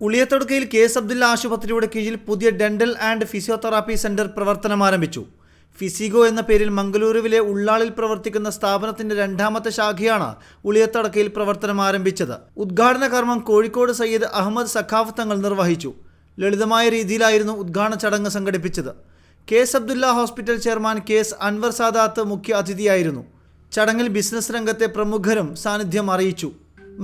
ഉളിയത്തടുക്കയിൽ KS. Abdullah ആശുപത്രിയുടെ കീഴിൽ പുതിയ ഡെന്റൽ ആൻഡ് ഫിസിയോതെറാപ്പി സെന്റർ പ്രവർത്തനം ആരംഭിച്ചു. ഫിസിഗോ എന്ന പേരിൽ മംഗളൂരുവിലെ ഉള്ളാളിൽ പ്രവർത്തിക്കുന്ന സ്ഥാപനത്തിന്റെ രണ്ടാമത്തെ ശാഖയാണ് ഉളിയത്തടക്കയിൽ പ്രവർത്തനം ആരംഭിച്ചത്. ഉദ്ഘാടന കർമ്മം കോഴിക്കോട് സയ്യിദ് അഹമ്മദ് സഖാഫ് തങ്ങൾ നിർവഹിച്ചു. ലളിതമായ രീതിയിലായിരുന്നു ഉദ്ഘാടന ചടങ്ങ് സംഘടിപ്പിച്ചത്. K S. Abdulla hospital chairman K S. Anwar Sadath മുഖ്യ അതിഥിയായിരുന്നു. ചടങ്ങിൽ ബിസിനസ് രംഗത്തെ പ്രമുഖരും സാന്നിധ്യം അറിയിച്ചു.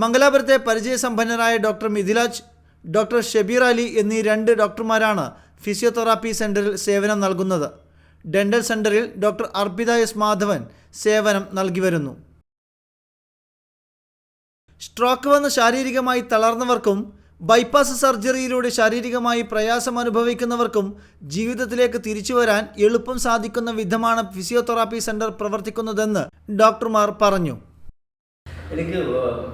മംഗലാപുരത്തെ പരിചയസമ്പന്നരായ ഡോക്ടർ മിഥിലാജ്, ഡോക്ടർ ഷബീർ അലി എന്നീ 2 ഡോക്ടർമാരാണ് ഫിസിയോതെറാപ്പി സെന്ററിൽ സേവനം നൽകുന്നത്. ഡെന്റൽ സെന്ററിൽ ഡോക്ടർ അർപ്പിത എസ് മാധവൻ സേവനം നൽകി വരുന്നു. സ്ട്രോക്ക് വന്ന് ശാരീരികമായി തളർന്നവർക്കും ബൈപ്പാസ് സർജറിയിലൂടെ ശാരീരികമായി പ്രയാസം അനുഭവിക്കുന്നവർക്കും ജീവിതത്തിലേക്ക് തിരിച്ചു വരാൻ എളുപ്പം സാധിക്കുന്ന വിധമാണ് ഫിസിയോതെറാപ്പി സെന്റർ പ്രവർത്തിക്കുന്നതെന്ന് ഡോക്ടർമാർ പറഞ്ഞു. എനിക്ക്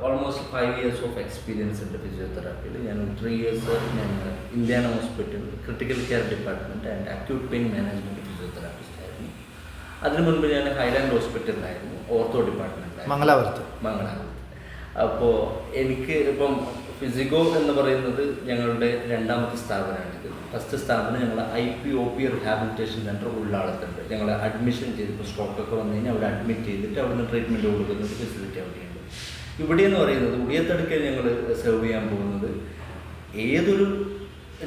ഓൾമോസ്റ്റ് 5 years ഓഫ് എക്സ്പീരിയൻസ് ഉണ്ട് ഫിസിയോതെറാപ്പിയിൽ. ഞാൻ 3 years ഞാൻ Indiana hospital critical care department and acute pain management physiotherapist ആയിരുന്നു. അതിനു മുൻപ് ഞാൻ ഹൈലാൻഡ് ഹോസ്പിറ്റലിലായിരുന്നു, ഓർത്തോ ഡിപ്പാർട്ട്മെൻറ്റിലായിരുന്നു, മംഗലാപുരത്ത്. അപ്പോൾ എനിക്ക് ഇപ്പം ഫിസിഗോ എന്ന് പറയുന്നത് ഞങ്ങളുടെ രണ്ടാമത്തെ സ്ഥാപനമാണിത്. ഫസ്റ്റ് സ്ഥാപനം ഞങ്ങൾ IPOP റിഹാബിലിറ്റേഷൻ സെൻറ്റർ ഉള്ളാളത്തുണ്ട്. ഞങ്ങൾ അഡ്മിഷൻ ചെയ്തിപ്പോൾ സ്ട്രോക്കൊക്കെ വന്നു കഴിഞ്ഞാൽ അവിടെ അഡ്മിറ്റ് ചെയ്തിട്ട് അവിടുന്ന് ട്രീറ്റ്മെൻറ്റ് കൊടുക്കുന്ന ഒരു ഫെസിലിറ്റി അവിടെയുണ്ട്. ഇവിടെ എന്ന് പറയുന്നത് ഉളിയത്തടുക്കൽ ഞങ്ങൾ സെർവ് ചെയ്യാൻ പോകുന്നത് ഏതൊരു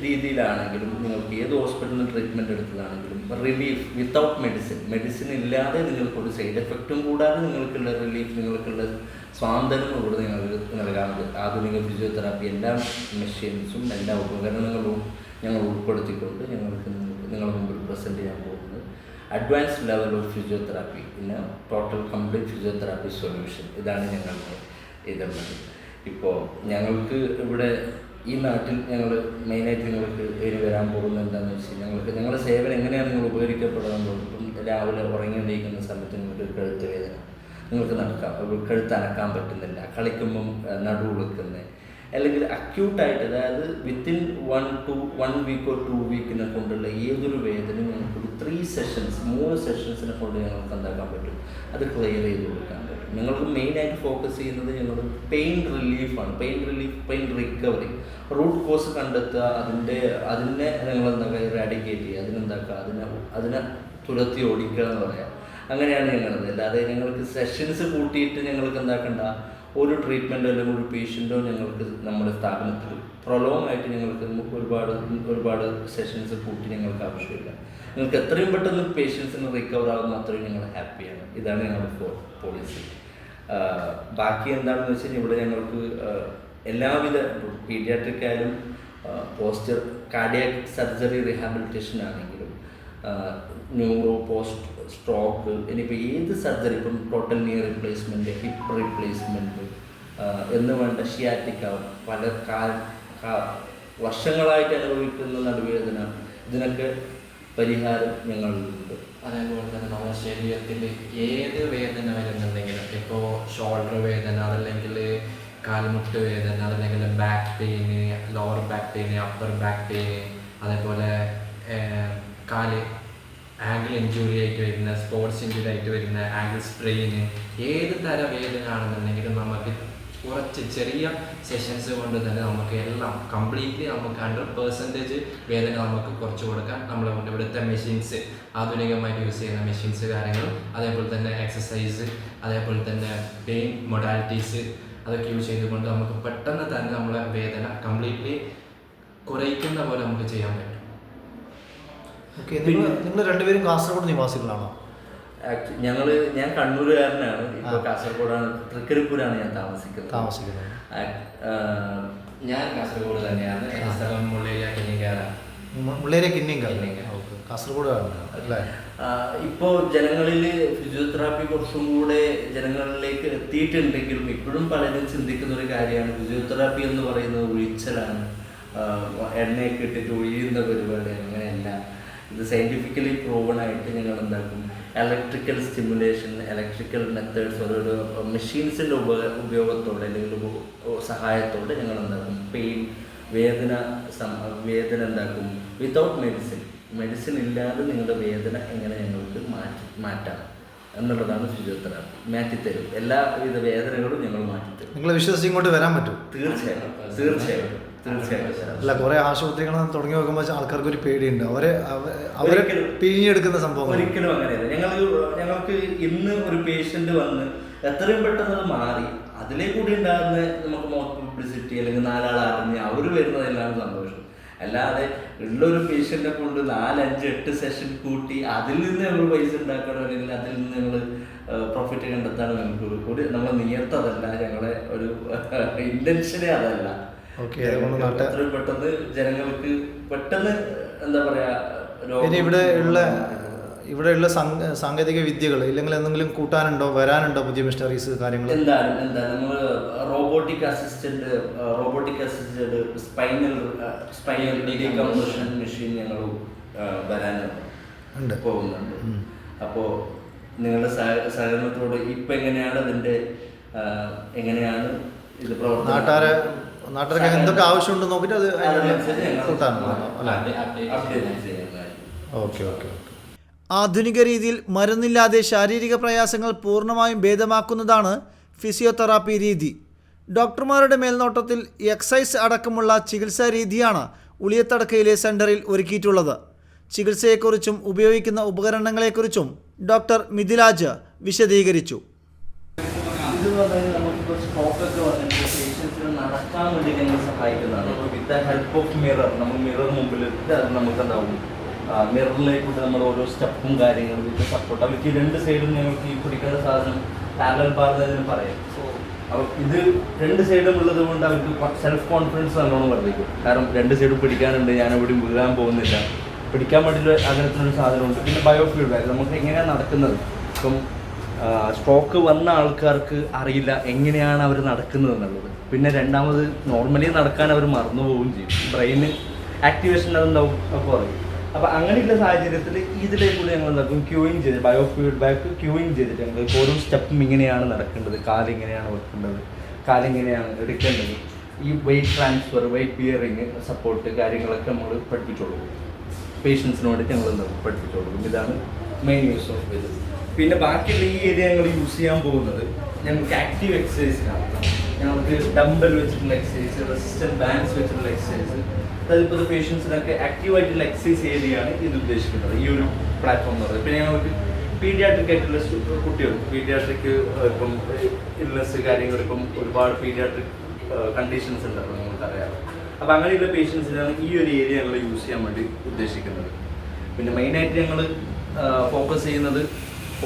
രീതിയിലാണെങ്കിലും, നിങ്ങൾക്ക് ഏത് ഹോസ്പിറ്റലിൽ ട്രീറ്റ്മെൻറ്റ് എടുത്തതാണെങ്കിലും റിലീഫ് വിത്തൗട്ട് മെഡിസിൻ ഇല്ലാതെ നിങ്ങൾക്കൊരു സൈഡ് എഫക്റ്റും കൂടാതെ നിങ്ങൾക്കുള്ള റിലീഫ്, നിങ്ങൾക്കുള്ള സ്വാതന്ത്ര്യം ഇവിടെ നിങ്ങൾക്ക് നൽകാറുണ്ട്. ആധുനിക ഫിസിയോതെറാപ്പി എല്ലാ മെഷീൻസും എല്ലാ ഉപകരണങ്ങളും ഞങ്ങൾ ഉൾപ്പെടുത്തിക്കൊണ്ട് നിങ്ങളുടെ മുമ്പിൽ പ്രസൻറ്റ് ചെയ്യാൻ പോകുന്നത് അഡ്വാൻസ്ഡ് ലെവൽ ഓഫ് ഫിസിയോതെറാപ്പി പിന്നെ ടോട്ടൽ കംപ്ലീറ്റ് ഫിസിയോതെറാപ്പി സൊല്യൂഷൻ. ഇതാണ് ഞങ്ങളുടെ ഇതുള്ളത്. ഇപ്പോൾ ഞങ്ങൾക്ക് ഇവിടെ ഈ നാട്ടിൽ ഞങ്ങൾ മെയിനായിട്ട് നിങ്ങൾക്ക് വരാൻ പോകുന്നത് എന്താണെന്ന് വെച്ചാൽ ഞങ്ങളുടെ സേവനം എങ്ങനെയാണ് നിങ്ങൾ ഉപകരിക്കപ്പെടുന്നത്. ഇപ്പം രാവിലെ ഉറങ്ങി എണീക്കുന്ന സമയത്ത് നിങ്ങൾക്ക് കഴുത്ത് വേദന, നിങ്ങൾക്ക് കഴുത്ത് അനക്കാൻ പറ്റുന്നില്ല, കളിക്കുമ്പം നടു ഉളുക്കുന്നത്, അല്ലെങ്കിൽ അക്യൂട്ടായിട്ട്, അതായത് വിത്തിൻ 1 week or 2 weeks കൊണ്ടുള്ള ഏതൊരു വേദനയും ഞങ്ങൾക്കൊരു 3 സെഷൻസിനെ കൊണ്ട് ഞങ്ങൾക്ക് എന്താക്കാൻ പറ്റും, അത് ക്ലിയർ ചെയ്ത് കൊടുക്കാൻ പറ്റും. ഞങ്ങൾക്ക് മെയിനായിട്ട് ഫോക്കസ് ചെയ്യുന്നത് ഞങ്ങൾ പെയിൻ റിലീഫാണ്. പെയിൻ റിക്കവറി, റൂട്ട് കോസ് കണ്ടെത്തുക, അതിനെ ഞങ്ങൾ ഇറാഡിക്കേറ്റ് ചെയ്യുക, അതിനെ തുരത്തി ഓടിക്കുക എന്ന് പറയാം. അങ്ങനെയാണ് ഞങ്ങളത്. അല്ലാതെ ഞങ്ങൾക്ക് സെഷൻസ് കൂട്ടിയിട്ട് ഞങ്ങൾക്ക് എന്താക്കണ്ട, ഒരു ട്രീറ്റ്മെൻറ്റോ അല്ലെങ്കിൽ ഒരു പേഷ്യൻറ്റോ ഞങ്ങൾക്ക് നമ്മുടെ സ്ഥാപനത്തിൽ പ്രൊലോങ് ആയിട്ട് ഞങ്ങൾക്ക് ഒരുപാട് സെഷൻസ് കൂട്ടി ഞങ്ങൾക്ക് ആവശ്യമില്ല. ഞങ്ങൾക്ക് എത്രയും പെട്ടെന്ന് പേഷ്യൻസിന് റിക്കവർ ആകുന്ന അത്രയും ഞങ്ങൾ ഹാപ്പിയാണ്. ഇതാണ് ഞങ്ങളുടെ പോളിസി. ബാക്കി എന്താണെന്ന് വെച്ചാൽ ഇവിടെ ഞങ്ങൾക്ക് എല്ലാവിധ പീഡിയാട്രിക് ആയാലും പോസ്റ്റർ കാർഡിയാക് സർജറി റിഹാബിലിറ്റേഷൻ ആണെങ്കിലും ന്യൂറോ പോസ്റ്റ് സ്ട്രോക്ക്, ഇനിയിപ്പോൾ ഏത് സർജറി, ഇപ്പം ടോട്ടൽ നീ റീപ്ലേസ്മെൻറ്റ്, ഹിപ്പ് റീപ്ലേസ്മെൻറ്റ് എന്ന് വേണ്ട ഷിയാറ്റിക്ക, പല വർഷങ്ങളായിട്ട് അനുഭവിക്കുന്ന നടുവേദന, ഇതിനൊക്കെ പരിഹാരം ഞങ്ങളുണ്ട്. അതേപോലെ തന്നെ നമ്മുടെ ശരീരത്തിൽ ഏത് വേദന വരുന്നുണ്ടെങ്കിലും, ഇപ്പോൾ ഷോൾഡർ വേദന, അതല്ലെങ്കിൽ കാൽമുട്ട് വേദന, അതല്ലെങ്കിൽ back pain, lower back pain, upper back pain, അതേപോലെ ആംഗിൾ ഇഞ്ചുറി ആയിട്ട് വരുന്ന, സ്പോർട്സ് ഇഞ്ചുറി ആയിട്ട് വരുന്ന ആംഗിൾ സ്ട്രെയിന്, ഏത് തരം വേദന ആണെന്നുണ്ടെങ്കിലും നമുക്ക് കുറച്ച് ചെറിയ സെഷൻസ് കൊണ്ട് തന്നെ നമുക്ക് എല്ലാം കംപ്ലീറ്റ്ലി നമുക്ക് 100% വേദന നമുക്ക് കുറച്ച് കൊടുക്കാൻ നമ്മളെ കൊണ്ട് ഇവിടുത്തെ മെഷീൻസ്, ആധുനികമായിട്ട് യൂസ് ചെയ്യുന്ന മെഷീൻസ് കാര്യങ്ങളും, അതേപോലെ തന്നെ എക്സസൈസ്, അതേപോലെ തന്നെ പെയിൻ മൊഡാലിറ്റീസ് അതൊക്കെ യൂസ് ചെയ്തുകൊണ്ട് നമുക്ക് പെട്ടെന്ന് തന്നെ നമ്മളെ വേദന കംപ്ലീറ്റ്ലി കുറയ്ക്കുന്ന പോലെ നമുക്ക് ചെയ്യാൻ പറ്റും. നിങ്ങൾ രണ്ടുപേരും കാസർഗോഡ് നിവാസികളാണോ? ഞാൻ കണ്ണൂരുകാരനാണ്. ഇപ്പോൾ കാസർഗോഡാണ്, തൃക്കരിപ്പൂരാണ് ഞാൻ താമസിക്കുന്നത്. ഞാൻ കാസർഗോഡ് തന്നെയാണ്. ഇപ്പോൾ ജനങ്ങളിൽ ഫിസിയോതെറാപ്പി കുറച്ചും കൂടെ ജനങ്ങളിലേക്ക് എത്തിയിട്ടുണ്ടെങ്കിലും ഇപ്പോഴും പലരും ചിന്തിക്കുന്ന ഒരു കാര്യമാണ് ഫിസിയോതെറാപ്പി എന്ന് പറയുന്നത് ഒഴിച്ചലാണ്, എണ്ണയൊക്കെ ഇട്ടിട്ട് ഒഴിയുന്ന പരിപാടി. അങ്ങനെയല്ല, ഇത് സയൻറ്റിഫിക്കലി പ്രൂവൺ ആയിട്ട് ഞങ്ങൾ എന്താക്കും, ഇലക്ട്രിക്കൽ സ്റ്റിമുലേഷൻ, ഇലക്ട്രിക്കൽ മെത്തേഡ്സ്, ഓരോ മെഷീൻസിൻ്റെ ഉപയോഗത്തോടെ അല്ലെങ്കിൽ സഹായത്തോടെ ഞങ്ങൾ എന്താക്കും, പെയിൻ വേദന എന്താക്കും, വിത്തൗട്ട് മെഡിസിൻ ഇല്ലാതെ നിങ്ങളുടെ വേദന എങ്ങനെ ഞങ്ങൾക്ക് മാറ്റാം എന്നുള്ളതാണ് ഫിസിയോതെറാപ്പി. മാറ്റിത്തരും, എല്ലാവിധ വേദനകളും ഞങ്ങൾ മാറ്റിത്തരും. നിങ്ങളെ വിശ്വസിച്ച് ഇങ്ങോട്ട് വരാൻ പറ്റും? തീർച്ചയായും. തീർച്ചയായിട്ടും. അല്ല, കുറെ ആശുപത്രികൾ തുടങ്ങി നോക്കുമ്പോൾ ആൾക്കാർക്ക് ഒരു പേടിയുണ്ട്, അവരെ ഒരിക്കലും. പിഴിഞ്ഞെടുക്കുന്ന സംഭവം. ഒരിക്കലും അങ്ങനെയല്ല. ഞങ്ങൾക്ക് ഇന്ന് ഒരു പേഷ്യന്റ് വന്ന് എത്രയും പെട്ടെന്ന് അത് മാറി അതിലേ കൂടി ഉണ്ടാകുന്ന നമുക്ക് മോത്ത് പബ്ലിസിറ്റി അല്ലെങ്കിൽ 4 ആൾ അറിഞ്ഞ് അവർ വരുന്നതെല്ലാം സന്തോഷം. അല്ലാതെ ഉള്ളൊരു പേഷ്യന്റിനെ കൊണ്ട് 4, 5, 8 സെഷൻ കൂട്ടി അതിൽ നിന്ന് നമ്മൾ പൈസ ഉണ്ടാക്കണം അല്ലെങ്കിൽ അതിൽ നിന്ന് ഞങ്ങൾ പ്രോഫിറ്റ് കണ്ടെത്താണ് നമുക്ക് കൂടി നമ്മളെ നിയത്തതല്ല, ഞങ്ങളുടെ ഒരു ഇന്റൻഷനേ അതല്ല. എത്രയും പെട്ടെന്ന് ജനങ്ങൾക്ക് പെട്ടെന്ന് എന്താ പറയാ, ഇവിടെയുള്ള സാങ്കേതിക വിദ്യകൾ ഇല്ലെങ്കിൽ എന്തെങ്കിലും കൂട്ടാനുണ്ടോ, വരാനുണ്ടോ പുതിയ മിഷനറീസ് കാര്യങ്ങൾ? എന്താ നമ്മൾ robotic assisted spinal decomposition machine ഞങ്ങൾ വരാനുണ്ട്, പോകുന്നുണ്ട്. അപ്പോൾ നിങ്ങളുടെ സഹകരണത്തോട് ഇപ്പം എങ്ങനെയാണ് ഇതിൻ്റെ എങ്ങനെയാണ് ഇത് നാട്ടുകാർക്ക് എന്തൊക്കെ ആവശ്യമുണ്ട് നോക്കിയിട്ട് അത് കൂട്ടാനുണ്ടോ? ഓക്കെ. ആധുനിക രീതിയിൽ മരുന്നില്ലാതെ ശാരീരിക പ്രയാസങ്ങൾ പൂർണ്ണമായും ഭേദമാക്കുന്നതാണ് ഫിസിയോതെറാപ്പി രീതി. ഡോക്ടർമാരുടെ മേൽനോട്ടത്തിൽ എക്സസൈസ് അടക്കമുള്ള ചികിത്സാ രീതിയാണ് ഉളിയത്തടക്കയിലെ സെൻ്ററിൽ ഒരുക്കിയിട്ടുള്ളത്. ചികിത്സയെക്കുറിച്ചും ഉപയോഗിക്കുന്ന ഉപകരണങ്ങളെക്കുറിച്ചും ഡോക്ടർ മിഥിലാജ് വിശദീകരിച്ചു. നടക്കാൻ വേണ്ടി ഞങ്ങൾ സഹായിക്കുന്നതാണ്. With the help of mirror, നമ്മൾ മിറർ മുമ്പിൽ നമുക്കുണ്ടാവും. മിററിലേക്കൂടെ നമ്മൾ ഓരോ സ്റ്റെപ്പും കാര്യങ്ങളും ഇത് സപ്പോർട്ട്. അവർക്ക് 2 സൈഡും ഞങ്ങൾക്ക് ഈ പിടിക്കുന്ന സാധനം പാരലൽ ബാർ എന്നതിന് പറയാം. അപ്പോൾ ഇത് 2 സൈഡും ഉള്ളത് കൊണ്ട് അവർക്ക് സെൽഫ് കോൺഫിഡൻസ് നല്ലോണം വർദ്ധിക്കും. കാരണം 2 സൈഡും പിടിക്കാനുണ്ട്, ഞാൻ എവിടെയും വീഴാൻ പോകുന്നില്ല, പിടിക്കാൻ വേണ്ടിയിട്ട് അങ്ങനത്തെ സാധനമുണ്ട്. പിന്നെ ബയോ ഫീഡ്ബാക്ക്, നമുക്ക് എങ്ങനെയാണ് നടക്കുന്നത്. ഇപ്പം സ്ട്രോക്ക് വന്ന ആൾക്കാർക്ക് അറിയില്ല എങ്ങനെയാണ് അവർ നടക്കുന്നത് എന്നുള്ളത്. പിന്നെ രണ്ടാമത് നോർമലി നടക്കാൻ അവർ മറന്നു പോവുകയും ചെയ്യും. ബ്രെയിന് ആക്ടിവേഷൻ അതുണ്ടാവും കുറയും. അപ്പോൾ അങ്ങനെയുള്ള സാഹചര്യത്തിൽ ഇതിലേക്കൂടെ ഞങ്ങൾ എന്താക്കും, ക്യൂയിങ് ചെയ്ത് ബയോ ഫീഡ്ബാക്ക് ക്യൂയിങ് ചെയ്തിട്ട് ഞങ്ങൾ ഓരോ സ്റ്റെപ്പും ഇങ്ങനെയാണ് നടക്കേണ്ടത്, കാലിങ്ങനെയാണ് വെക്കേണ്ടത്, കാലിങ്ങനെയാണ് എടുക്കേണ്ടത്, ഈ weight transfer, weight bearing support കാര്യങ്ങളൊക്കെ നമ്മൾ പഠിപ്പിച്ചു കൊടുക്കും. പേഷ്യൻസിന് വേണ്ടിയിട്ട് ഞങ്ങൾ എന്താക്കും പഠിപ്പിച്ചു കൊടുക്കും. ഇതാണ് മെയിൻ യൂസ് ഓഫ് ഇത്. പിന്നെ ബാക്കിയുള്ള ഈ ഏരിയ ഞങ്ങൾ യൂസ് ചെയ്യാൻ പോകുന്നത് ഞങ്ങൾക്ക് ആക്റ്റീവ് എക്സസൈസിനാണ്. ഞങ്ങൾക്ക് ഡംബൽ വെച്ചിട്ടുള്ള എക്സസൈസ്, റെസിസ്റ്റൻറ്റ് ബാൻഡ്സ് വെച്ചിട്ടുള്ള എക്സസൈസ്, അതായത് ഇപ്പോൾ പേഷ്യൻസിനൊക്കെ ആക്റ്റീവായിട്ടുള്ള എക്സസൈസ് ഏരിയയാണ് ഇത് ഉദ്ദേശിക്കുന്നത്, ഈ ഒരു പ്ലാറ്റ്ഫോം എന്ന് പറയുന്നത്. പിന്നെ ഞങ്ങൾക്ക് പീഡിയാട്രിക് ആയിട്ടുള്ള കുട്ടികൾ, പീഡിയാട്രിക് ഇപ്പം ഇൽനെസ് കാര്യങ്ങൾ, ഇപ്പം ഒരുപാട് പീഡിയാട്രിക് കണ്ടീഷൻസ് ഉണ്ടല്ലോ നമുക്കറിയാം. അപ്പോൾ അങ്ങനെയുള്ള പേഷ്യൻസിനാണ് ഈ ഒരു ഏരിയ ഞങ്ങൾ യൂസ് ചെയ്യാൻ വേണ്ടി ഉദ്ദേശിക്കുന്നത്. പിന്നെ മെയിനായിട്ട് ഞങ്ങൾ ഫോക്കസ് ചെയ്യുന്നത്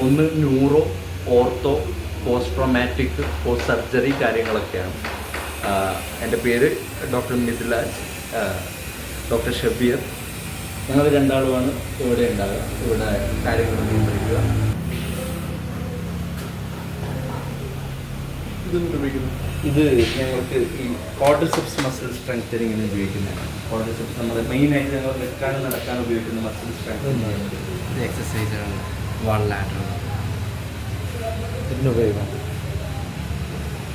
ഒന്ന് neuro, ortho, post traumatic, post surgery കാര്യങ്ങളൊക്കെയാണ്. എൻ്റെ പേര് ഡോക്ടർ മിഥിലാജ്, ഡോക്ടർ ഷബീർ. ഞങ്ങൾ 2 ആളുമാണ് ഇവിടെ ഉണ്ടാകുക, ഇവിടെ കാര്യങ്ങൾ നിയന്ത്രിക്കുക. ഇത് ഞങ്ങൾക്ക് ഈ ക്വാഡ്രിസെപ്സ് മസിൽ സ്ട്രെങ്തനിങ്ങിന് ഉപയോഗിക്കുന്നതാണ്. ക്വാഡ്രിസെപ്സ് നമ്മൾ മെയിനായിട്ട് ഞങ്ങൾ നിൽക്കാനും നടക്കാനും ഉപയോഗിക്കുന്ന മസിൽ സ്ട്രെങ്തനിങ് എക്സസൈസാണ്. വൺ ലാറ്ററൽ ഇതിനുപയോഗിക്കാം.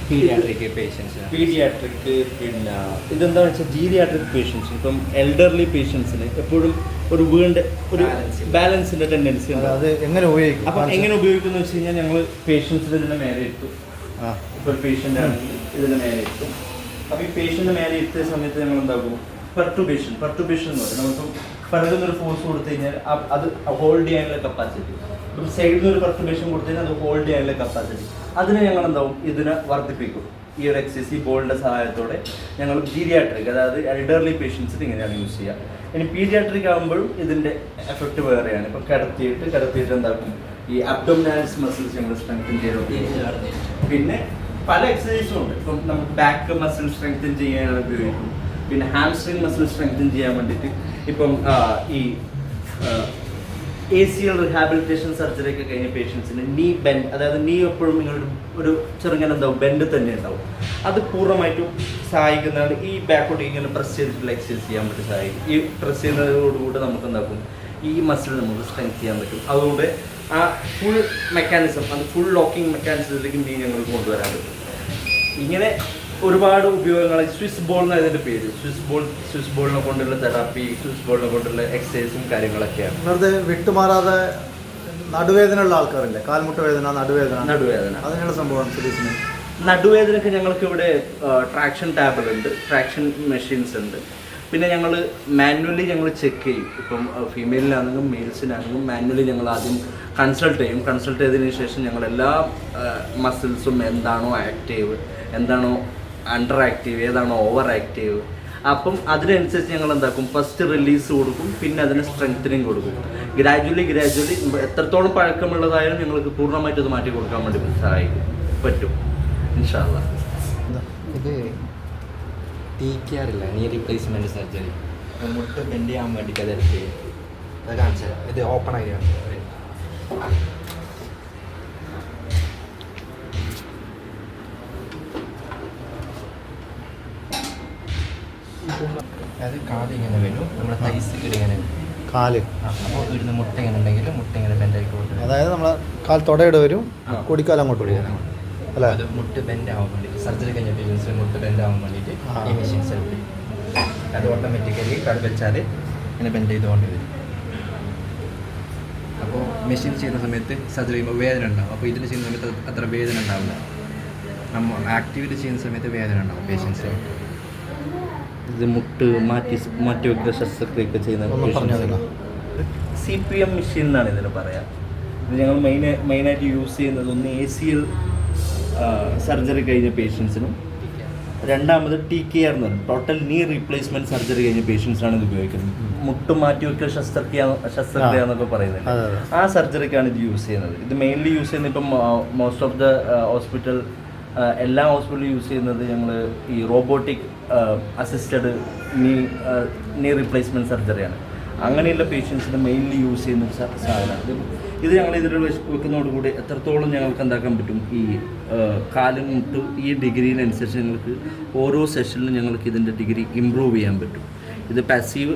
പീഡിയാട്രിക് പേഷ്യൻസ്, പിന്നെ ഇതെന്താണെന്ന് വെച്ചാൽ ജീരിയാട്രിക് പേഷ്യൻസ്, ഇപ്പം എൽഡർലി പേഷ്യൻസിന് എപ്പോഴും ഒരു ഒരു ബാലൻസിൻ്റെ ടെൻഡൻസി ഉണ്ട്. അത് എങ്ങനെ ഉപയോഗിക്കും? അപ്പം എങ്ങനെ ഉപയോഗിക്കുന്നു വെച്ച് കഴിഞ്ഞാൽ ഞങ്ങൾ പേഷ്യൻസിന് ഇതിൻ്റെ മേലെ ഇട്ടു. ഇപ്പോൾ ഒരു പേഷ്യൻ്റ് ആണെങ്കിൽ ഇതിൻ്റെ മേലെ ഇട്ടു. അപ്പോൾ ഈ പേഷ്യൻ്റെ മേലെ ഇട്ട സമയത്ത് ഞങ്ങൾ എന്താക്കും, പെർട്ടുബേഷൻ എന്ന് പറയും. നമുക്ക് പിറകുന്നൊരു ഫോഴ്സ് കൊടുത്തു കഴിഞ്ഞാൽ അത് ഹോൾഡ് ചെയ്യാനുള്ള കപ്പാസിറ്റി, ഇപ്പം സൈഡിൽ നിന്ന് ഒരു പെർട്ടുബേഷൻ കൊടുത്തു കഴിഞ്ഞാൽ അത് ഹോൾഡ് ചെയ്യാനുള്ള കപ്പാസിറ്റി, അതിനെ ഞങ്ങൾ എന്താവും ഇതിനെ വർദ്ധിപ്പിക്കും. ഈ ഒരു എക്സസൈസ്, ഈ ബോളിൻ്റെ സഹായത്തോടെ ഞങ്ങൾ ജീരിയാട്രിക്, അതായത് എൽഡർലി പേഷ്യൻസിന് ഇങ്ങനെയാണ് യൂസ് ചെയ്യുക. ഇനി പീഡിയാട്രിക് ആകുമ്പോഴും ഇതിൻ്റെ എഫക്റ്റ് വേറെയാണ്. ഇപ്പം കിടത്തിയിട്ട് എന്താക്കും, ഈ അബ്ഡോമിനാലിസ് മസിൽസ് ഞങ്ങൾ സ്ട്രെങ്തൻ ചെയ്ത്. പിന്നെ പല എക്സസൈസും ഉണ്ട്. ഇപ്പം നമുക്ക് ബാക്ക് മസിൽ സ്ട്രെങ്തൻ ചെയ്യാൻ ഉപയോഗിക്കും. പിന്നെ ഹാംസ്ട്രിങ് മസിൽ സ്ട്രെങ്തൻ ചെയ്യാൻ വേണ്ടിയിട്ട് ഇപ്പം ഈ ACL റീഹാബിലിറ്റേഷൻ സർജറി ഒക്കെ കഴിഞ്ഞ പേഷ്യൻസിന് നീ ബെൻഡ്, അതായത് നീ എപ്പോഴും നിങ്ങളുടെ ഒരു ചെറുങ്ങനെ എന്താവും, ബെൻഡ് തന്നെ ഉണ്ടാവും. അത് പൂർണ്ണമായിട്ടും സഹായിക്കുന്നതാണ്. ഈ ബാക്കോട്ട് ഇങ്ങനെ പ്രസ് ചെയ്തിട്ടുള്ള എക്സസൈസ് ചെയ്യാൻ വേണ്ടി സഹായിക്കും. ഈ പ്രസ് ചെയ്യുന്നതോടുകൂടി നമുക്ക് എന്താക്കും, ഈ മസിൽ നമുക്ക് സ്ട്രെങ്ത് ചെയ്യാൻ പറ്റും. അതുകൊണ്ട് ആ ഫുൾ മെക്കാനിസം, അത് ഫുൾ ലോക്കിംഗ് മെക്കാനിസത്തിലേക്ക് നീ ഞങ്ങൾക്ക് കൊണ്ടുവരാൻ പറ്റും. ഇങ്ങനെ ഒരുപാട് ഉപയോഗങ്ങൾ. സ്വിസ് ബോൾ എന്നാണ് ഇതിൻ്റെ പേര്. സ്വിസ് ബോളിനെ കൊണ്ടുള്ള തെറാപ്പി, സ്വിസ് ബോളിനെ കൊണ്ടുള്ള എക്സസൈസും കാര്യങ്ങളൊക്കെയാണ്. വെറുതെ വിട്ടുമാറാതെ നടുവേദന ഉള്ള ആൾക്കാരില്ലേ, കാൽമുട്ട വേദന, നടുവേദന അതിനുള്ള സംഭവം ഫിലിസിന് നടുവേദനയ്ക്ക് ഞങ്ങൾക്ക് ഇവിടെ ട്രാക്ഷൻ ടാബുകളുണ്ട്, ട്രാക്ഷൻ മെഷീൻസ് ഉണ്ട്. പിന്നെ ഞങ്ങൾ മാനുവലി ഞങ്ങൾ ചെക്ക് ചെയ്യും. ഇപ്പം ഫീമെയിലിനാണെങ്കിലും മെയിൽസിനാണെങ്കിലും മാനുവലി ഞങ്ങൾ ആദ്യം കൺസൾട്ട് ചെയ്യും. കൺസൾട്ട് ചെയ്തതിന് ശേഷം ഞങ്ങൾ എല്ലാ മസിൽസും എന്താണോ ആക്റ്റീവ്, എന്താണോ അണ്ടർ ആക്റ്റീവ്, ഏതാണോ ഓവർ ആക്റ്റീവ്, അപ്പം അതിനനുസരിച്ച് ഞങ്ങൾ എന്താക്കും, ഫസ്റ്റ് റിലീസ് കൊടുക്കും, പിന്നെ അതിന് സ്ട്രെങ്തനിങ് കൊടുക്കും. ഗ്രാജുവലി എത്രത്തോളം പഴക്കമുള്ളതായാലും ഞങ്ങൾക്ക് പൂർണ്ണമായിട്ട് അത് മാറ്റി കൊടുക്കാൻ വേണ്ടി സഹായിക്കും, പറ്റും ഇൻഷാ അല്ലാഹ്. ഇത് TKR ഇല്ല, നീ റീപ്ലേസ്മെൻറ്റ് സർജറി, മുട്ട് ബെൻഡ് ചെയ്യാൻ വേണ്ടിയിട്ട് അതെടുത്ത് അത് കാണിച്ചത്. ഇത് ഓപ്പൺ ആയിരിക്കും. അത് കാല് ഇങ്ങനെ വരും, നമ്മുടെ തൈസിൽ ഇങ്ങനെ കാല്. അപ്പോൾ ഇടുന്ന മുട്ട ഇങ്ങനെ ഉണ്ടെങ്കിൽ മുട്ട ഇങ്ങനെ ബെൻഡായി കൊടുക്കും. അതായത് നമ്മളെ കാൽ തുടയുടെ വരും, കൊടിക്കാൽ അങ്ങോട്ട് കൊടുക്കും അല്ലേ? അത് മുട്ട് ബെൻഡ് ആവാൻ വേണ്ടിയിട്ട്, സർജറി കഴിഞ്ഞ പേഷ്യൻസിന് മുട്ട് ബെൻഡ് ആവാൻ വേണ്ടിയിട്ട് ഈ മെഷീൻസ് ഹെൽപ്പ് ചെയ്യും. അത് ഓട്ടോമാറ്റിക്കലി കട വെച്ചാൽ ഇങ്ങനെ ബെൻഡ് ചെയ്തുകൊണ്ട് വരും. അപ്പോൾ മെഷീൻ ചെയ്യുന്ന സമയത്ത് സർജറി ചെയ്യുമ്പോൾ വേദന ഉണ്ടാവും. അപ്പോൾ ഇതിൽ ചെയ്യുന്ന സമയത്ത് അത്ര വേദന ഉണ്ടാവില്ല. നമ്മൾ ആക്ടിവിറ്റി ചെയ്യുന്ന സമയത്ത് വേദന ഉണ്ടാവും പേഷ്യൻസിന്. ഇത് മുട്ട് മാറ്റി വെക്കുക ശസ്ത്രക്രിയൊക്കെ ചെയ്യുന്ന CPM മെഷീൻ എന്നാണ് ഇതിന് പറയാം. ഇത് ഞങ്ങൾ മെയിനായിട്ട് യൂസ് ചെയ്യുന്നത് ഒന്ന് ACL സർജറി കഴിഞ്ഞ പേഷ്യൻസിനും, രണ്ടാമത് TKR എന്ന് പറയും, ടോട്ടൽ നീ റീപ്ലേസ്മെൻറ്റ് സർജറി കഴിഞ്ഞ പേഷ്യൻസാണ് ഇത് ഉപയോഗിക്കുന്നത്. മുട്ട് മാറ്റി വെക്കുക ശസ്ത്രക്രിയ എന്നൊക്കെ പറയുന്നത്, ആ സർജറിക്കാണ് ഇത് യൂസ് ചെയ്യുന്നത്. ഇത് മെയിൻലി യൂസ് ചെയ്യുന്നത് ഇപ്പം മോസ്റ്റ് ഓഫ് ദ ഹോസ്പിറ്റൽ, എല്ലാ ഹോസ്പിറ്റലും യൂസ് ചെയ്യുന്നത് ഞങ്ങൾ ഈ റോബോട്ടിക് അസിസ്റ്റഡ് നീ റീപ്ലേസ്മെൻറ്റ് സർജറിയാണ്. അങ്ങനെയുള്ള പേഷ്യൻസിന് മെയിൻലി യൂസ് ചെയ്യുന്ന ഒരു സാധനമാണ് ഇത്. ഞങ്ങൾ ഇതിൽ വെക്കുന്നതോടുകൂടി എത്രത്തോളം ഞങ്ങൾക്ക് എന്താക്കാൻ പറ്റും, ഈ കാലും മുട്ട് ഈ ഡിഗ്രീനനുസരിച്ച് ഞങ്ങൾക്ക് ഓരോ സെഷനിലും ഞങ്ങൾക്ക് ഇതിൻ്റെ ഡിഗ്രി ഇമ്പ്രൂവ് ചെയ്യാൻ പറ്റും. ഇത് പാസീവ്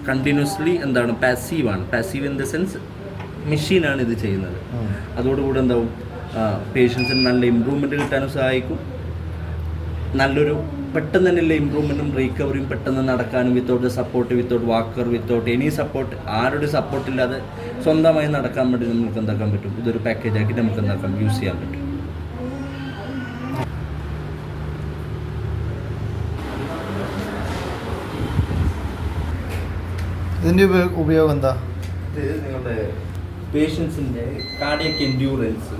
കണ്ടിന്യൂസ്ലി പാസീവാണ്. പാസീവ് ഇൻ ദ സെൻസ് മെഷീനാണ് ഇത് ചെയ്യുന്നത്. അതോടുകൂടി എന്താവും, പേഷ്യൻസിന് നല്ല ഇമ്പ്രൂവ്മെൻറ്റ് കിട്ടാനും സഹായിക്കും. നല്ലൊരു പെട്ടെന്ന് തന്നെയുള്ള ഇമ്പ്രൂവ്മെൻറ്റും റീകവറിയും, പെട്ടെന്ന് നടക്കാനും without support, without walker, without any support, ആരുടെ സപ്പോർട്ടില്ലാതെ സ്വന്തമായി നടക്കാൻ വേണ്ടി നമുക്ക് എന്താക്കാൻ പറ്റും, ഇതൊരു പാക്കേജ് ആക്കി നമുക്ക് എന്താക്കാം, യൂസ് ചെയ്യാൻ പറ്റും. ഇതിൻ്റെ ഉപയോഗം എന്താ? ഇത് നിങ്ങളുടെ പേഷ്യൻസിൻ്റെ കാർഡിയക് എൻഡ്യൂറൻസ്,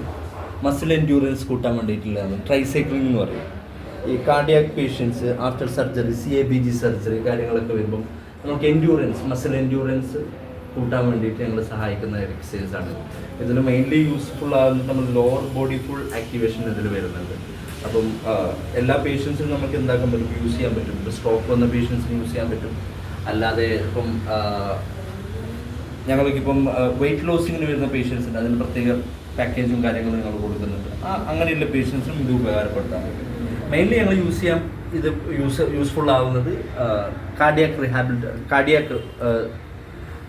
മസിൽ എൻഡ്യൂറൻസ് കൂട്ടാൻ വേണ്ടിയിട്ടുള്ളതാണ് ട്രൈസൈക്ലിംഗ് എന്ന് പറയും. ഈ cardiac patients after surgery, CABG surgery കാര്യങ്ങളൊക്കെ വരുമ്പം നമുക്ക് മസിൽ എൻഡ്യൂറൻസ് കൂട്ടാൻ വേണ്ടിയിട്ട് ഞങ്ങൾ സഹായിക്കുന്ന ഒരു എക്സസൈസാണ്. ഇതിൽ മെയിൻലി യൂസ്ഫുൾ ആകുന്നത് നമ്മൾ ലോവർ ബോഡി ഫുൾ ആക്ടിവേഷൻ ഇതിൽ വരുന്നുണ്ട്. അപ്പം എല്ലാ പേഷ്യൻസിനും നമുക്ക് എന്താക്കാൻ പറ്റും, യൂസ് ചെയ്യാൻ പറ്റും. ഇപ്പോൾ സ്ട്രോക്ക് വന്ന പേഷ്യൻസിന് യൂസ് ചെയ്യാൻ പറ്റും. അല്ലാതെ ഇപ്പം ഞങ്ങൾക്കിപ്പം വെയിറ്റ് ലോസിങ്ങിന് വരുന്ന പേഷ്യൻസിന് അതിന് പ്രത്യേക പാക്കേജും കാര്യങ്ങളും ഞങ്ങൾ കൊടുക്കുന്നുണ്ട്. അങ്ങനെയുള്ള പേഷ്യൻസിനും ഇത് ഉപകാരപ്പെടുത്താൻ പറ്റും. മെയിൻലി ഞങ്ങൾ ഇത് യൂസ്ഫുൾ ആവുന്നത് cardiac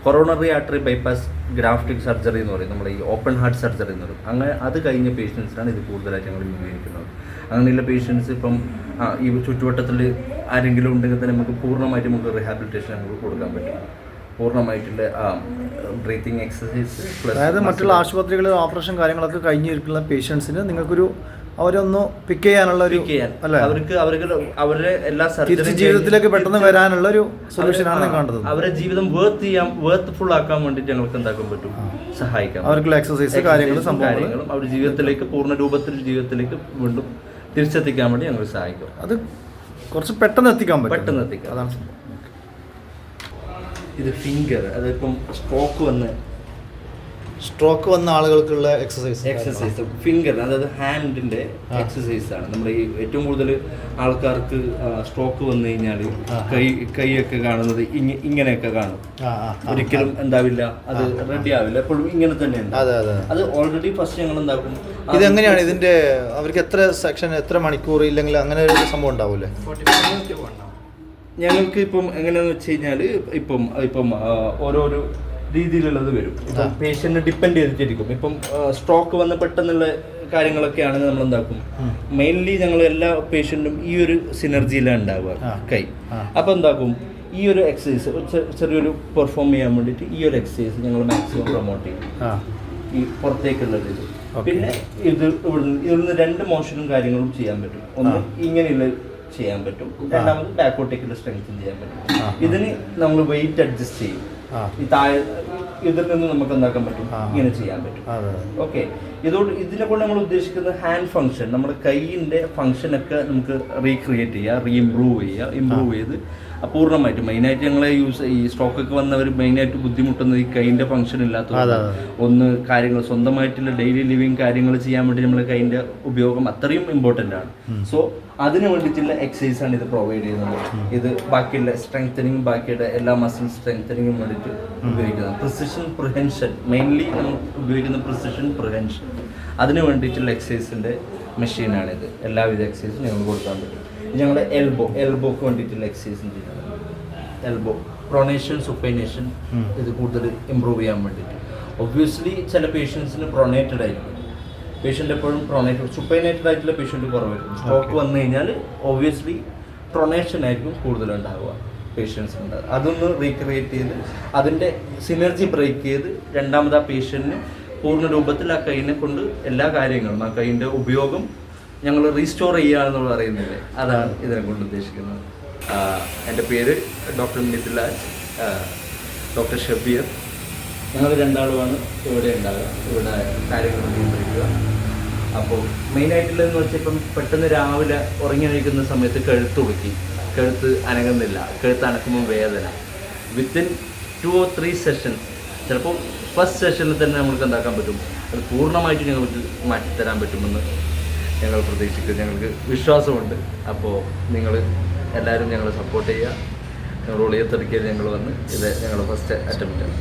coronary artery bypass grafting surgery എന്ന് പറയും, നമ്മൾ ഈ ഓപ്പൺ ഹാർട്ട് സർജറി എന്ന് പറയും. അങ്ങനെ അത് കഴിഞ്ഞ പേഷ്യൻസിനാണ് ഇത് കൂടുതലായിട്ട് ഞങ്ങൾ ഉപയോഗിക്കുന്നത്. അങ്ങനെയുള്ള പേഷ്യൻസ് ഇപ്പം ഈ ചുറ്റുവട്ടത്തിൽ ആരെങ്കിലും ഉണ്ടെങ്കിൽ തന്നെ നമുക്ക് പൂർണ്ണമായിട്ട് നമുക്ക് റീഹാബിലിറ്റേഷൻ നമുക്ക് കൊടുക്കാൻ പറ്റും. പൂർണ്ണമായിട്ടുള്ള ബ്രീത്തിങ് എക്സസൈസ് പ്ലസ്, അതായത് മറ്റുള്ള ആശുപത്രികളിൽ ഓപ്പറേഷൻ കാര്യങ്ങളൊക്കെ കഴിഞ്ഞിരിക്കുന്ന പേഷ്യൻസിന് നിങ്ങൾക്കൊരു അവരൊന്ന് പിക്ക് ചെയ്യാനുള്ള ഒരു അല്ലേ, അവർക്ക് അവരുടെ എല്ലാ ജീവിതത്തിലേക്ക് പെട്ടെന്ന് വരാനുള്ള ഒരു സൊല്യൂഷനാണ് നിങ്ങൾ കണ്ടത്. അവരുടെ ജീവിതം വേർത്ത്ഫുൾ ആക്കാൻ വേണ്ടിയിട്ട് ഞങ്ങൾക്ക് എന്താക്കാൻ പറ്റും, സഹായിക്കാം. അവർക്കുള്ള എക്സസൈസ് കാര്യങ്ങളും അവരുടെ ജീവിതത്തിലേക്ക് പൂർണ്ണ രൂപത്തിൽ ജീവിതത്തിലേക്ക് വീണ്ടും തിരിച്ചെത്തിക്കാൻ വേണ്ടി ഞങ്ങൾ സഹായിക്കും. അത് കുറച്ച് പെട്ടെന്ന് എത്തിക്കാൻ പറ്റും. അതാണ് ഇത് ഫിംഗർ, അതിപ്പം സ്ട്രോക്ക് വന്ന ആളുകൾക്കുള്ള എക്സസൈസ് ഫിംഗർ, അതായത് ഹാൻഡിന്റെ എക്സസൈസ് ആണ്. നമ്മുടെ ഈ ഏറ്റവും കൂടുതൽ ആൾക്കാർക്ക് സ്ട്രോക്ക് വന്നു കഴിഞ്ഞാൽ കൈയൊക്കെ കാണുന്നത് ഇങ്ങനെയൊക്കെ കാണും, ഒരിക്കലും എന്താവില്ല, അത് റെഡി ആവില്ല, എപ്പോഴും ഇങ്ങനെ തന്നെയുണ്ട്. അത് ഓൾറെഡി ഫസ്റ്റ് ഞങ്ങൾ എന്താക്കും, ഇതെങ്ങനെയാണ് ഇതിന്റെ അവർക്ക് എത്ര സെക്ഷൻ, എത്ര മണിക്കൂർ ഇല്ലെങ്കിൽ അങ്ങനെ ഒരു സംഭവം ഉണ്ടാവൂലേ? ഞങ്ങൾക്ക് ഇപ്പം എങ്ങനെയാന്ന് വെച്ച് കഴിഞ്ഞാൽ ഇപ്പം ഓരോരോ രീതിയിലുള്ളത് വരും. ഇപ്പം പേഷ്യന്റിനെ ഡിപ്പെൻഡ് ചെയ്തിട്ടിരിക്കും. ഇപ്പം സ്ട്രോക്ക് വന്ന് പെട്ടെന്നുള്ള കാര്യങ്ങളൊക്കെ ആണെങ്കിൽ നമ്മൾ എന്താക്കും, മെയിൻലി ഞങ്ങൾ എല്ലാ പേഷ്യന്റും ഈ ഒരു സിനർജിയിലാണ് ഉണ്ടാവുക കൈ. അപ്പം എന്താക്കും, ഈ ഒരു എക്സസൈസ് ചെറിയൊരു പെർഫോം ചെയ്യാൻ വേണ്ടിയിട്ട് ഈ ഒരു എക്സസൈസ് ഞങ്ങൾ മാക്സിമം പ്രൊമോട്ട് ചെയ്യും. ഈ പുറത്തേക്കുള്ളത് പിന്നെ ഇവിടുന്ന് 2 മോഷനും കാര്യങ്ങളും ചെയ്യാൻ പറ്റും. ഒന്ന് ഇങ്ങനെയുള്ള ചെയ്യാൻ പറ്റും, രണ്ടാമത് ബാക്കോട്ടേക്കുള്ള സ്ട്രെങ്ത്തും ചെയ്യാൻ പറ്റും. ഇതിന് നമ്മൾ വെയിറ്റ് അഡ്ജസ്റ്റ് ചെയ്യും. ഈ താഴെ ഇതിൽ നിന്ന് നമുക്ക് എന്താക്കാൻ പറ്റും, ഇങ്ങനെ ചെയ്യാൻ പറ്റും. ഓക്കെ, ഇതിനെ കൊണ്ട് നമ്മൾ ഉദ്ദേശിക്കുന്നത് ഹാൻഡ് ഫംഗ്ഷൻ, നമ്മുടെ കൈയിൻ്റെ ഫംഗ്ഷനൊക്കെ നമുക്ക് റീക്രിയേറ്റ് ചെയ്യുക, ഇമ്പ്രൂവ് ചെയ്ത് പൂർണ്ണമായിട്ട്. മെയിനായിട്ട് ഞങ്ങളെ ഈ സ്ട്രോക്കൊക്കെ വന്നവർ മെയിനായിട്ട് ബുദ്ധിമുട്ടുന്നത് ഈ കൈയിൻ്റെ ഫംഗ്ഷൻ ഇല്ലാത്തത്. ഒന്ന് കാര്യങ്ങൾ സ്വന്തമായിട്ടുള്ള ഡെയിലി ലിവിങ് കാര്യങ്ങൾ ചെയ്യാൻ വേണ്ടി നമ്മളെ കൈയിൻ്റെ ഉപയോഗം അത്രയും ഇമ്പോർട്ടൻ്റ് ആണ്. സോ അതിന് വേണ്ടിയിട്ടുള്ള എക്സസൈസ് ആണ് ഇത് പ്രൊവൈഡ് ചെയ്യുന്നത്. ഇത് ബാക്കിയുള്ള സ്ട്രെങ്തനിങ്, ബാക്കിയുടെ എല്ലാ മസിൽ സ്ട്രെങ്തനിങ്ങും വേണ്ടിയിട്ട് ഉപയോഗിക്കുന്നത്. പ്രിസിഷൻ പ്രിഹെൻഷൻ, മെയിൻലി നമ്മൾ ഉപയോഗിക്കുന്ന പ്രിസിഷൻ പ്രിഹെൻഷൻ, അതിന് വേണ്ടിയിട്ടുള്ള എക്സസൈസിൻ്റെ മെഷീനാണിത്. എല്ലാവിധ എക്സസൈസും ഞങ്ങൾ കൊടുക്കാൻ പറ്റും. ഞങ്ങളുടെ എൽബോക്ക് വേണ്ടിയിട്ടുള്ള എക്സസൈസും ചെയ്യുന്നത്. എൽബോ പ്രൊണേഷൻ, സുപ്പൈനേഷൻ, ഇത് കൂടുതൽ ഇമ്പ്രൂവ് ചെയ്യാൻ വേണ്ടിയിട്ട്. ഒബ്വിയസ്ലി ചില പേഷ്യൻസിന് പ്രൊണേറ്റഡ് ആയിരിക്കും. പേഷ്യൻ്റ് എപ്പോഴും സുപ്പൈനേറ്റഡ് ആയിട്ടുള്ള പേഷ്യൻ്റ് കുറവായിരിക്കും. സ്ട്രോക്ക് വന്നു കഴിഞ്ഞാൽ ഒബ്വിയസ്ലി പ്രൊണേഷൻ ആയിരിക്കും കൂടുതലുണ്ടാവുക പേഷ്യൻസിനുണ്ട്. അതൊന്ന് റീക്രിയേറ്റ് ചെയ്ത് അതിൻ്റെ സിനർജി ബ്രേക്ക് ചെയ്ത് രണ്ടാമത് ആ പേഷ്യൻറ്റിന് പൂർണ്ണ രൂപത്തിൽ ആ കൈയിനെ കൊണ്ട് എല്ലാ കാര്യങ്ങളും, ആ കൈയിൻ്റെ ഉപയോഗം ഞങ്ങൾ റീസ്റ്റോർ ചെയ്യുക എന്നുള്ള പറയുന്നില്ലേ, അതാണ് ഇതിനെ കൊണ്ട് ഉദ്ദേശിക്കുന്നത്. എൻ്റെ പേര് ഡോക്ടർ നിതിലാജ്, ഡോക്ടർ ഷബീർ. ഞങ്ങൾ രണ്ടാളുമാണ് ഇവിടെ ഉണ്ടാകുക, ഇവിടെ കാര്യങ്ങൾ നിയന്ത്രിക്കുക. അപ്പോൾ മെയിനായിട്ടുള്ളതെന്ന് വെച്ചാൽ ഇപ്പം പെട്ടെന്ന് രാവിലെ ഉറങ്ങി കഴിക്കുന്ന സമയത്ത് കഴുത്ത് അനങ്ങുന്നില്ല, കഴുത്ത് അനക്കുമ്പോൾ വേദന. വിത്തിൻ 2 or 3 സെഷൻസ്, ചിലപ്പോൾ ഫസ്റ്റ് സെഷനിൽ തന്നെ നമുക്ക് എന്താക്കാൻ പറ്റും, അത് പൂർണ്ണമായിട്ട് ഞങ്ങൾക്ക് മാറ്റിത്തരാൻ പറ്റുമെന്ന് ഞങ്ങൾ പ്രതീക്ഷിക്കുന്നു. ഞങ്ങൾക്ക് വിശ്വാസമുണ്ട്. അപ്പോൾ നിങ്ങൾ എല്ലാവരും ഞങ്ങളെ സപ്പോർട്ട് ചെയ്യുക. ഞങ്ങൾ ഉളിയത്തെടുക്കിയത് ഞങ്ങൾ വന്ന് ഇത് ഞങ്ങളുടെ ഫസ്റ്റ് അറ്റംപ്റ്റാണ്.